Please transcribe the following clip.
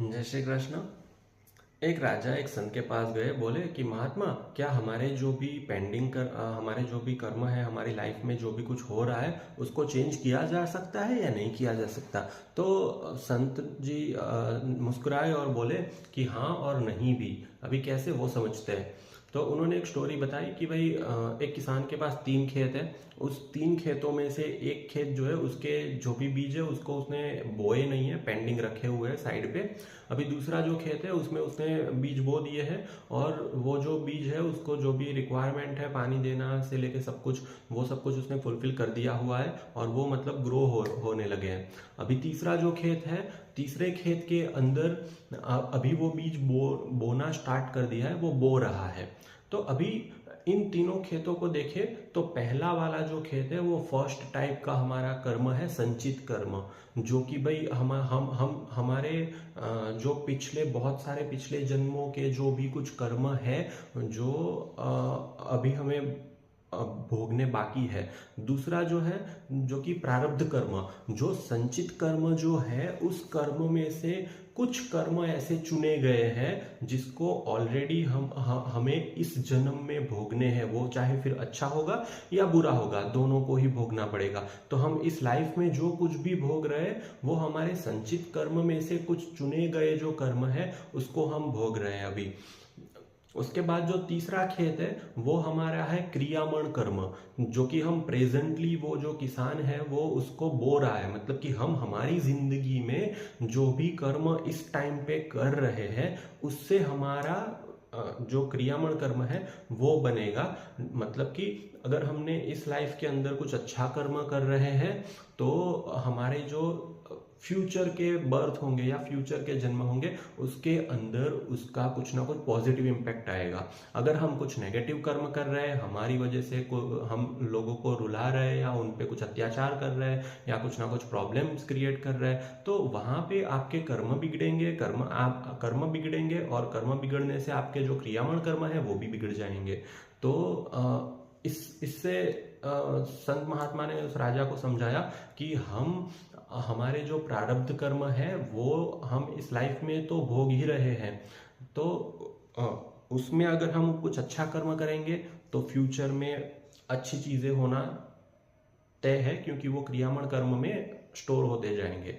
जय श्री कृष्ण। एक राजा एक संत के पास गए, बोले कि महात्मा, क्या हमारे जो भी हमारे जो भी कर्म है, हमारी लाइफ में जो भी कुछ हो रहा है उसको चेंज किया जा सकता है या नहीं किया जा सकता। तो संत जी मुस्कुराए और बोले कि हाँ और नहीं भी। अभी कैसे वो समझते हैं। तो उन्होंने एक स्टोरी बताई कि भाई एक किसान के पास 3 खेत है। उस 3 खेतों में से एक खेत जो है, उसके जो भी बीज है उसको उसने बोए नहीं है, पेंडिंग रखे हुए हैं साइड पे। अभी दूसरा जो खेत है उसमें उसने बीज बो दिए हैं, और वो जो बीज है उसको जो भी रिक्वायरमेंट है, पानी देना से लेके सब कुछ, वो सब कुछ उसने फुलफिल कर दिया हुआ है, और वो मतलब होने लगे हैं। अभी तीसरा जो खेत है, तीसरे खेत के अंदर अभी वो बीज बोना स्टार्ट कर दिया है, वो बो रहा है। तो अभी इन तीनों खेतों को देखें तो पहला वाला जो खेत है वो फर्स्ट टाइप का हमारा कर्म है, संचित कर्म। जो कि भाई हम हमारे जो पिछले बहुत सारे पिछले जन्मों के जो भी कुछ कर्म है, जो अभी हमें भोगने बाकी है। दूसरा जो है, जो कि प्रारब्ध कर्म, जो संचित कर्म जो है, उस कर्म में से कुछ कर्म ऐसे चुने गए हैं जिसको ऑलरेडी हमें इस जन्म में भोगने हैं। वो चाहे फिर अच्छा होगा या बुरा होगा, दोनों को ही भोगना पड़ेगा। तो हम इस लाइफ में जो कुछ भी भोग रहे हैं वो हमारे संचित कर्म में से कुछ चुने गए जो कर्म है उसको हम भोग रहे हैं अभी। उसके बाद जो तीसरा खेत है वो हमारा है क्रियामण कर्म, जो कि हम प्रेजेंटली, वो जो किसान है वो उसको बो रहा है। मतलब कि हम हमारी जिंदगी में जो भी कर्म इस टाइम पे कर रहे हैं उससे हमारा जो क्रियामण कर्म है वो बनेगा। मतलब कि अगर हमने इस लाइफ के अंदर कुछ अच्छा कर्म कर रहे हैं तो हमारे जो फ्यूचर के बर्थ होंगे या फ्यूचर के जन्म होंगे उसके अंदर उसका कुछ ना कुछ पॉजिटिव इम्पैक्ट आएगा। अगर हम कुछ नेगेटिव कर्म कर रहे हैं, हमारी वजह से हम लोगों को रुला रहे हैं या उन पे कुछ अत्याचार कर रहे हैं या कुछ ना कुछ प्रॉब्लम्स क्रिएट कर रहे हैं, तो वहां पे आपके कर्म बिगड़ेंगे। कर्म बिगड़ेंगे और कर्म बिगड़ने से आपके जो क्रियामण कर्म है वो भी बिगड़ जाएंगे। तो इससे संत महात्मा ने उस राजा को समझाया कि हमारे जो प्रारब्ध कर्म है वो हम इस लाइफ में तो भोग ही रहे हैं। तो उसमें अगर हम कुछ अच्छा कर्म करेंगे तो फ्यूचर में अच्छी चीजें होना तय है, क्योंकि वो क्रियामण कर्म में स्टोर होते जाएंगे।